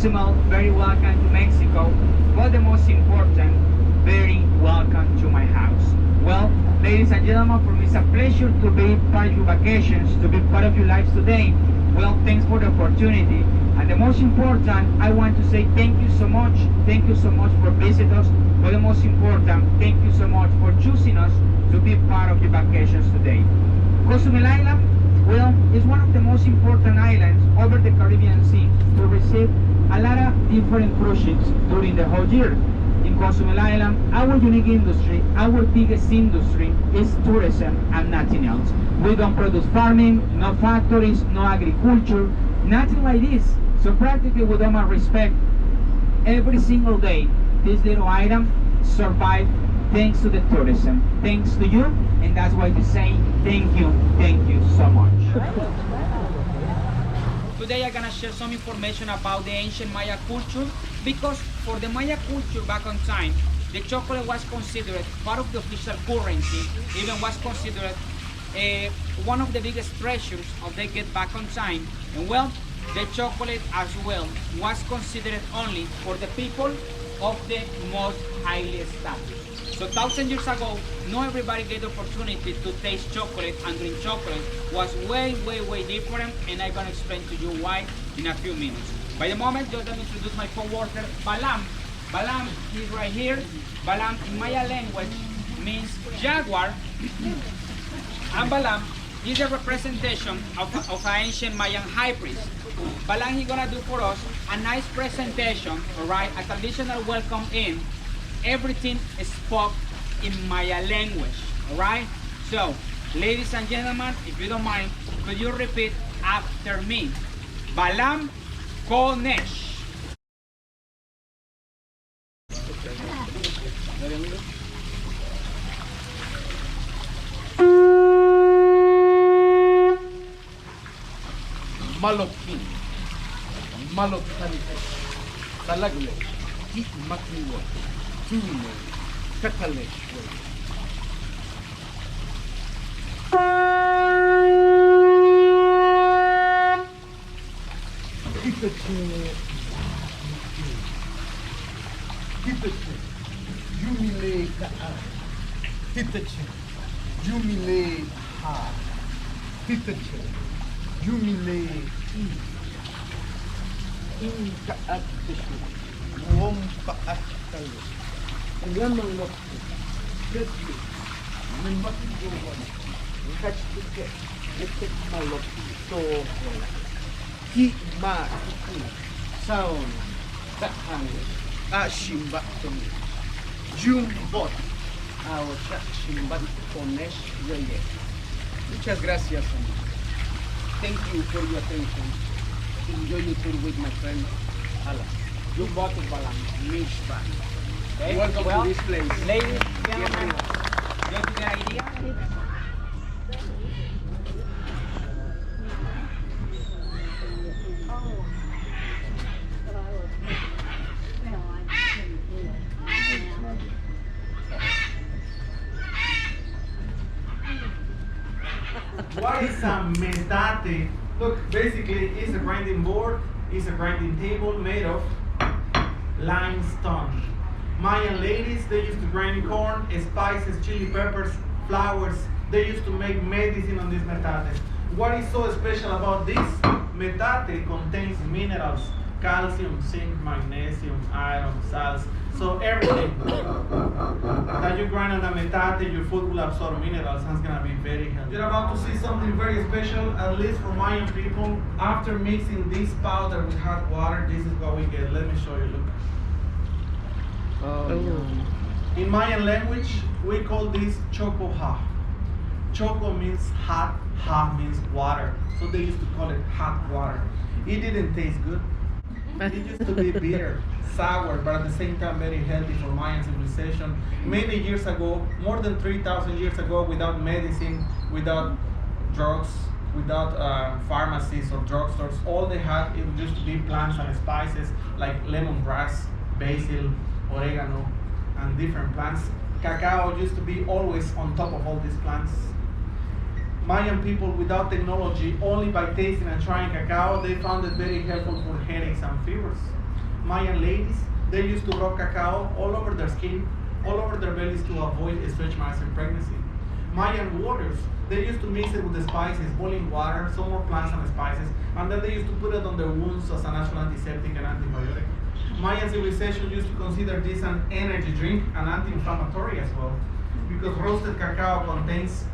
Cozumel, very welcome to Mexico, but the most important, very welcome to my house. Well, ladies and gentlemen, for me it's a pleasure to be part of your vacations, to be part of your lives today. Well, thanks for the opportunity. And the most important, I want to say thank you so much. Thank you so much for visiting us. But the most important, thank you so much for choosing us to be part of your vacations today. Cozumel Island, well, is one of the most important islands over the Caribbean Sea to receive a lot of different cruise ships during the whole year. In Cozumel Island, our unique industry, our biggest industry is tourism and nothing else. We don't produce farming, no factories, no agriculture, nothing like this. So practically with all my respect, every single day, this little item survives thanks to the tourism, thanks to you, and that's why we say thank you so much. Today I'm gonna share some information about the ancient Maya culture, because for the Maya culture back on time, the chocolate was considered part of the official currency, even was considered one of the biggest treasures of they get back on time. And well, the chocolate as well was considered only for the people of the most highly status. So 1,000 years ago, not everybody get the opportunity to taste chocolate and drink chocolate. Was way different, and I'm gonna explain to you why in a few minutes. By the moment, just let me introduce my co-worker, Balam. Balam is right here. Balam in Maya language means jaguar, and Balam is a representation of an ancient Mayan high priest. Balam is gonna do for us a nice presentation, all right, a traditional welcome in. Everything is spoke in Maya language, all right? So, ladies and gentlemen, if you don't mind, could you repeat after me? Balam Konesh. Malokin, Malokanites, Salagle, Eat Makniwa, Tune, Kakalesh. Titache, Jumile Kaa, Titache, Jumile Ha, Titache, Jumile Inka Aktishu, Wompa Aktalu, Lemon Loki, Letty, Nimaki Govan, Catch the cat, let my Loki, so Ki Ma Sound, that hang, Ashimba to me, June Bot, our Shimba Konesh Reye. Muchas gracias, amigo. Thank you for your attention. Enjoy your tour with my friend Alan. You bought it, Balam. Mishba. Okay? Welcome well, to this place. Ladies and gentlemen, you have the idea? What is a metate? Look, basically it's a grinding board, it's a grinding table made of limestone. Mayan ladies, they used to grind corn, spices, chili peppers, flowers. They used to make medicine on these metates. What is so special about this? Metate contains minerals, calcium, zinc, magnesium, iron, salts. So everything that you grind on the metate, your food will absorb minerals and it's gonna be very healthy. You're about to see something very special, at least for Mayan people. After mixing this powder with hot water, this is what we get. Let me show you, look. In Mayan language, we call this choco ha. Choco means hot, ha means water. So they used to call it hot water. It didn't taste good. It used to be bitter, sour, but at the same time very healthy for Mayan civilization. Many years ago, more than 3,000 years ago, without medicine, without drugs, without pharmacies or drugstores, all they had it used to be plants and spices like lemongrass, basil, oregano, and different plants. Cacao used to be always on top of all these plants. Mayan people without technology, only by tasting and trying cacao, they found it very helpful for headaches and fevers. Mayan ladies, they used to rub cacao all over their skin, all over their bellies to avoid stretch marks in pregnancy. Mayan warriors, they used to mix it with the spices, boiling water, some more plants and spices, and then they used to put it on their wounds as a natural antiseptic and antibiotic. Mayan civilization used to consider this an energy drink and anti-inflammatory as well, because roasted cacao contains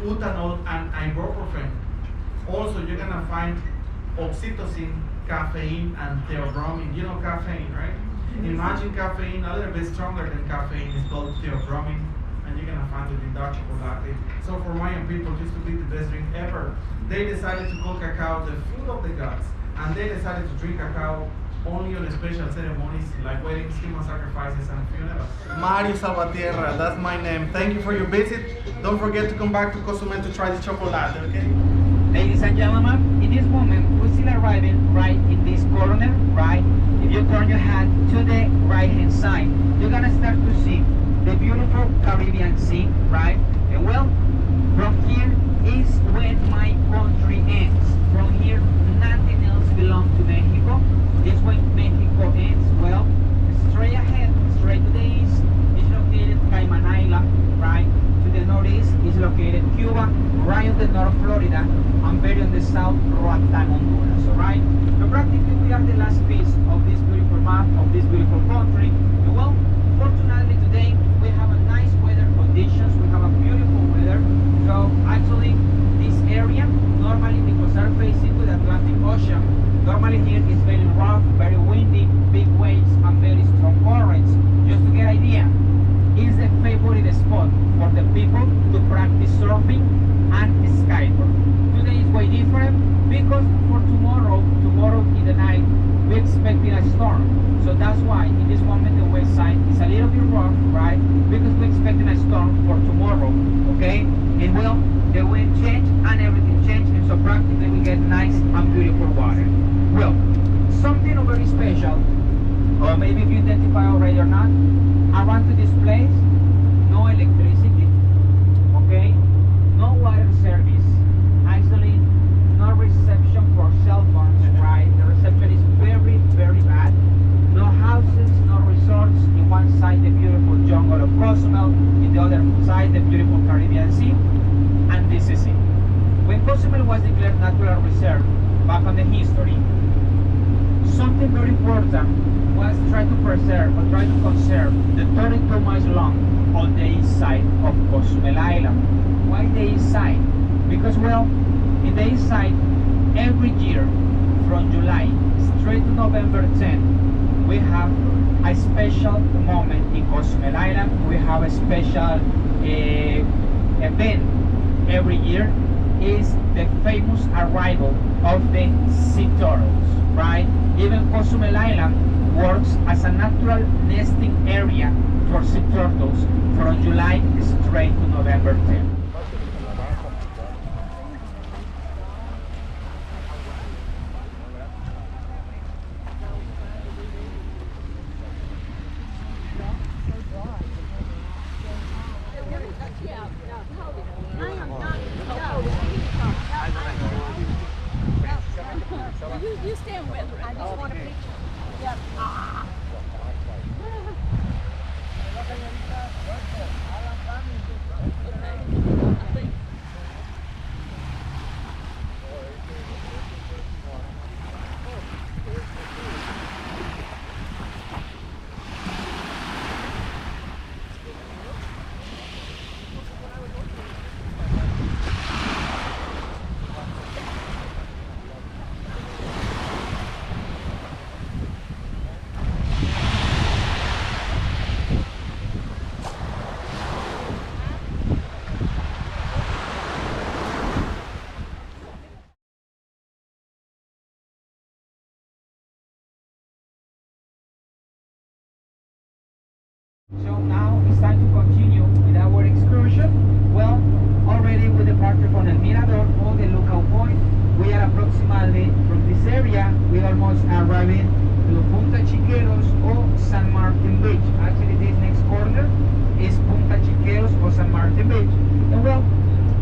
utanol and ibuprofen. Also, you're gonna find oxytocin, caffeine, and theobromine. You know caffeine, right? Imagine caffeine a little bit stronger than caffeine is called theobromine, and you're gonna find it in dark chocolate. So for Mayan people, it used to be the best drink ever. They decided to call cacao the food of the gods, and they decided to drink cacao only on special ceremonies like weddings, human sacrifices, and funerals. Mario Salvatierra, that's my name. Thank you for your visit. Don't forget to come back to Cozumel to try the chocolate, okay? Ladies and gentlemen, in this moment, we're still arriving right in this corner, right? If you turn your head to the right-hand side, you're gonna start to see the beautiful Caribbean Sea, right? And well, from here is where my country ends. From here, nothing else belongs to Mexico. This way, Mexico ends. Well, straight ahead, straight to the east, is located Cayman Island, right? To the northeast is located Cuba, right on the north Florida, and very on the south, Roatán, Honduras, alright? So practically we are the last piece of this beautiful map, of this beautiful country. And well, fortunately today, we have a nice weather conditions, we have a beautiful weather. So actually, this area, normally because they're facing to the Atlantic Ocean, normally here is very rough, very windy, big waves, and very strong currents. Just to get an idea, is the favorite spot for the people to practice surfing and skateboard. Today is way different because for tomorrow in the night, we're expecting a storm. So that's why in this moment the west side is a little bit rough, right? Because we're expecting a storm for tomorrow, okay? And well, the wind changed and everything changed, and so practically we get nice and beautiful water. Well, something very special, or maybe if you identify already or not, around to this place, no electricity, okay? No water service, actually no reception for cell phones, right? The reception is very, very bad. No houses, no resorts. In one side, the beautiful jungle of Cozumel, in the other side, the beautiful Caribbean Sea, and this is it. When Cozumel was declared natural reserve, back on the history, something very important was try to preserve or try to conserve the 32 miles long on the east side of Cozumel Island. Why the east side? Because well, in the east side, every year from July straight to November 10, we have a special moment in Cozumel Island. We have a special event every year. Is the famous arrival of the sea turtles, right? Even Cozumel Island works as a natural nesting area for sea turtles from July straight to November 10. You stand with her. I just want a picture. Yep. So now it's time to continue with our excursion. Well, already we departed from El Mirador or the lookout point. We are approximately from this area, we almost arriving to Punta Chiqueros or San Martin Beach. Actually, this next corner is Punta Chiqueros or San Martin Beach. And well,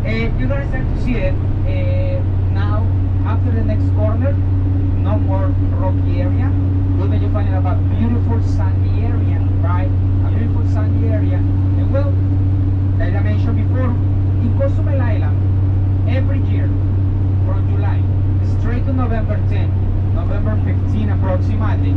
you're gonna start to see it now after the next corner. No more rocky area. Even you find a 10, November 15 approximately,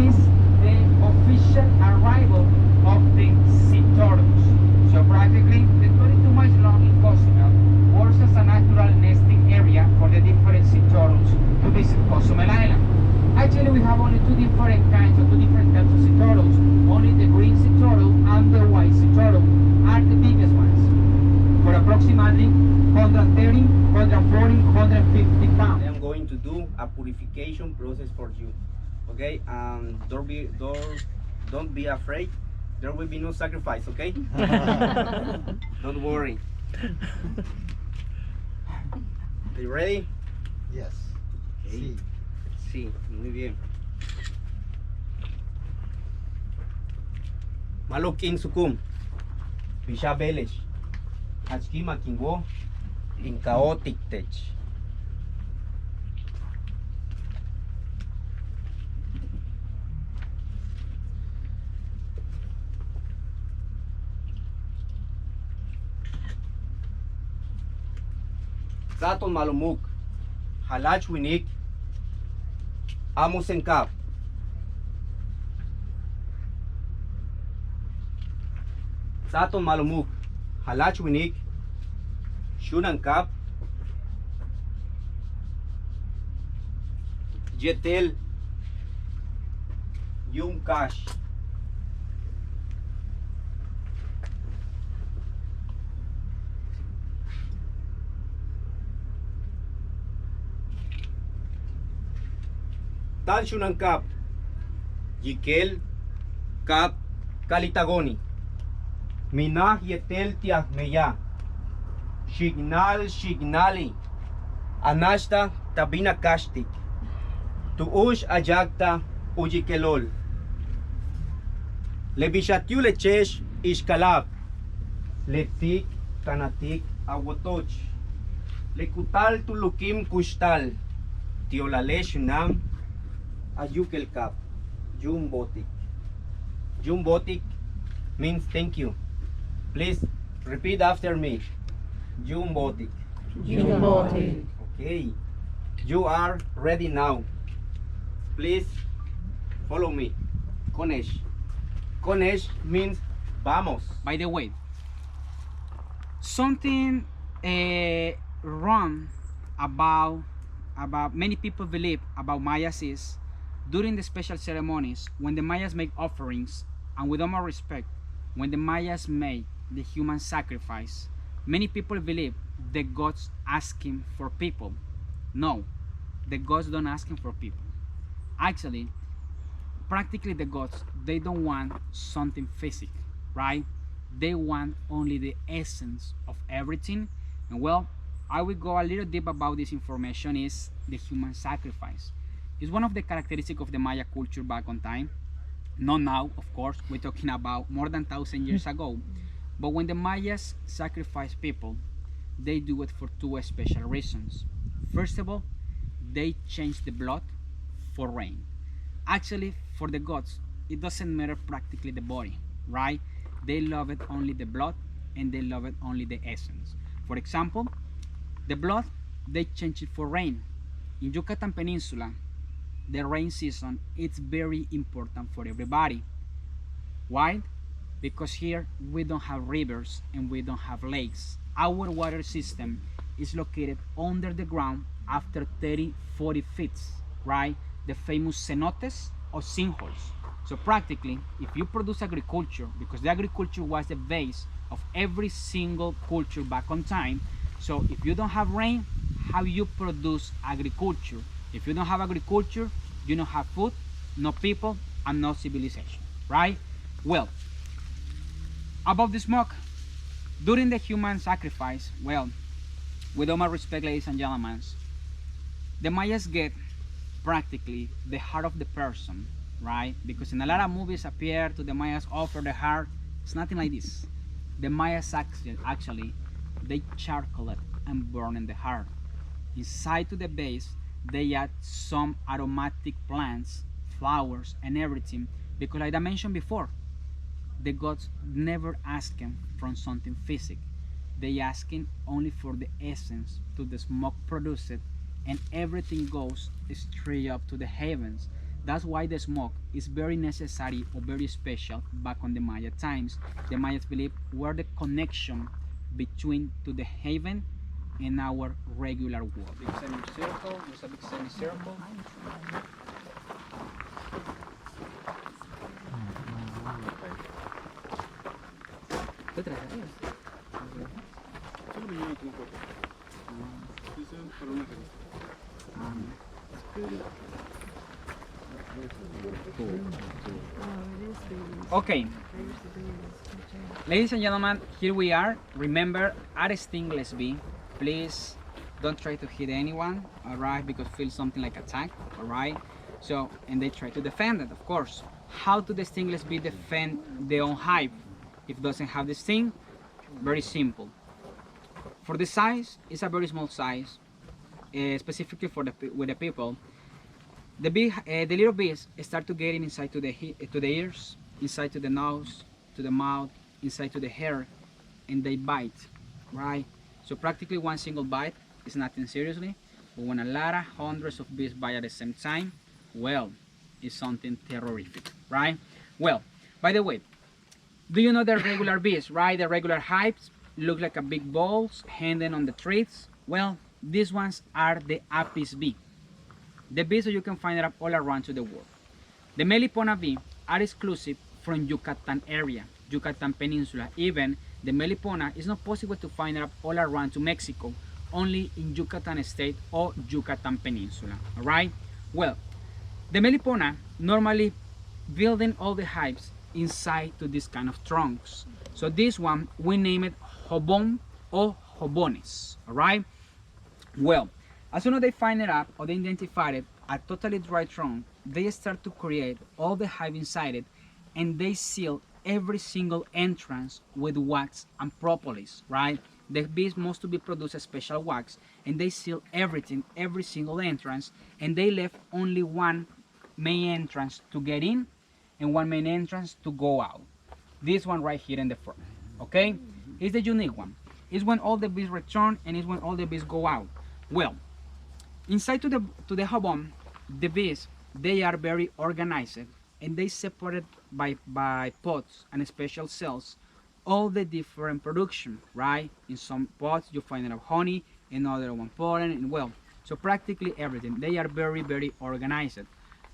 is the official arrival of the sea turtles. So practically, the 22 miles long in Cozumel works as a natural nesting area for the different sea turtles to visit Cozumel Island. Actually, we have only two different types of sea turtles. Only the green sea turtle and the white sea turtle are the biggest ones, for approximately 130, 140, 150 pounds. I'm going to do a purification process for you. Okay, don't be afraid. There will be no sacrifice, okay? Don't worry. Are you ready? Yes. Okay. Sí, muy bien. Malukin sukum. Pisha belish. Hachki makingo. In chaotic tech. Zaton malumuk. Halach winik. Amos en cap. Zaton malumuk. Halach winik. Shunan cap. Jetel. Yum cash. Tan shunan cap. Yikel cap kalitagoni. Minah yetel tiah meya. Shignali. Anashta tabina kashtik. Tuush ajagta ujikelol. Lebishatiu lechesh ishkalab. Letik tanatik awotoch. Lekutal tulukim kustal. Tiolale shunam ayukel kap. Jumbotik. Jumbotik means thank you. Please repeat after me. Jumbotik. Jumbotik. Okay. You are ready now. Please follow me. Konesh. Konesh means vamos. By the way, something wrong about many people believe about Mayas is during the special ceremonies when the Mayas make offerings, and with all my respect, when the Mayas make the human sacrifice, many people believe the gods asking for people. No, the gods don't asking for people. Actually, practically the gods, they don't want something physical, right? They want only the essence of everything. And well, I will go a little deep about this information is the human sacrifice. It's one of the characteristics of the Maya culture back on time. Not now, of course, we're talking about more than 1,000 years ago. But when the Mayas sacrifice people, they do it for two special reasons. First of all, they change the blood for rain. Actually, for the gods, it doesn't matter practically the body, right? They love it only the blood, and they love it only the essence. For example, the blood, they change it for rain. In Yucatan Peninsula, the rain season, it's very important for everybody. Why? Because here we don't have rivers and we don't have lakes. Our water system is located under the ground after 30, 40 feet, right? The famous cenotes or sinkholes. So practically, if you produce agriculture, because the agriculture was the base of every single culture back on time, so if you don't have rain, how you produce agriculture? If you don't have agriculture, you don't have food, no people, and no civilization, right? Well, about the smoke, during the human sacrifice, well, with all my respect, ladies and gentlemen, the Mayas get practically the heart of the person, right? Because in a lot of movies appear to the Mayas offer the heart. It's nothing like this. The Mayas actually, they charcoal it and burn in the heart. Inside to the base, they add some aromatic plants, flowers, and everything. Because like I mentioned before, the gods never asking from something physical. They asking only for the essence to the smoke produced and everything goes straight up to the heavens. That's why the smoke is very necessary or very special back on the Maya times. The Mayas believe were the connection between to the heaven and our regular world. Big semicircle, there's a big semicircle. Okay, ladies and gentlemen, here we are. Remember, at a stingless bee, please don't try to hit anyone, all right, because feel something like attack, all right. So, and they try to defend it, of course. How do the stingless bee defend their own hive if it doesn't have the sting? Very simple. For the size, it's a very small size, specifically for with the people. The little bees start to get inside to the ears, inside to the nose, to the mouth, inside to the hair, and they bite, right? So practically one single bite is nothing seriously, but when a lot of hundreds of bees bite at the same time, well, it's something terrific, right? Well, by the way, do you know the regular bees, right? The regular hives look like a big balls hanging on the trees. Well, these ones are the apis bee. The bees that you can find it up all around to the world. The Melipona bee are exclusive from Yucatan area, Yucatan Peninsula. Even the Melipona is not possible to find it up all around to Mexico, only in Yucatan state or Yucatan Peninsula, all right? Well, the Melipona normally building all the hives inside to this kind of trunks. So this one, we name it hobon or hobones, all right? Well, as soon as they find it up or they identify it, a totally dry trunk, they start to create all the hive inside it, and they seal every single entrance with wax and propolis, right? The bees must to be produce a special wax, and they seal everything, every single entrance, and they left only one main entrance to get in and one main entrance to go out. This one right here in the front, okay? It's the unique one. It's when all the bees return and it's when all the bees go out. Well, inside to the hobon, the bees, they are very organized, and they separate by pods and special cells all the different production, right? In some pods you find it of honey, in other one pollen, and well, so practically everything. They are very, very organized.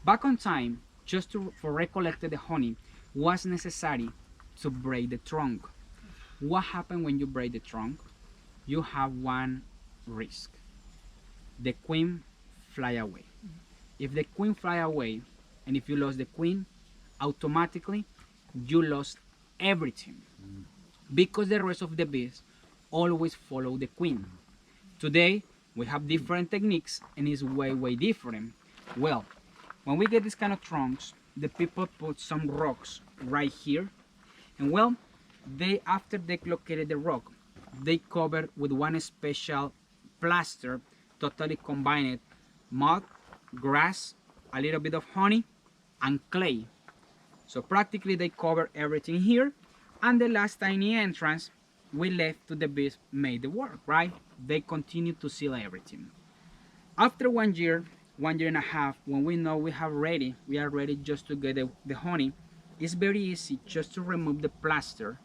Back on time, just for recollecting the honey, was necessary to break the trunk. What happened when you break the trunk? You have one risk. The queen fly away. If the queen fly away, and if you lost the queen, automatically you lost everything, because the rest of the bees always follow the queen. Today we have different techniques, and it's way different. Well, when we get this kind of trunks, the people put some rocks right here, and well, after they located the rock, they cover with one special plaster, totally combined mud, grass, a little bit of honey, and clay. So practically they cover everything here, and the last tiny entrance we left to the bees made the work, right? They continue to seal everything. After 1 year, 1 year and a half, when we know we are ready just to get the honey, it's very easy just to remove the plaster.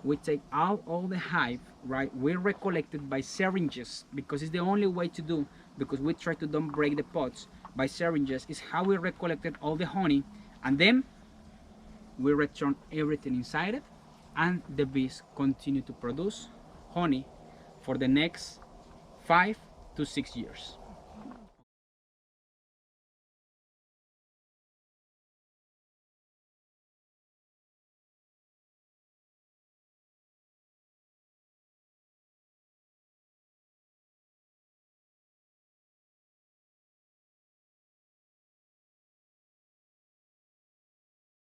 We take out all the hive, right? We recollect it by syringes, because it's the only way to do, because we try to don't break the pots. By syringes is how we recollected all the honey, and then we return everything inside it, and the bees continue to produce honey for the next 5 to 6 years.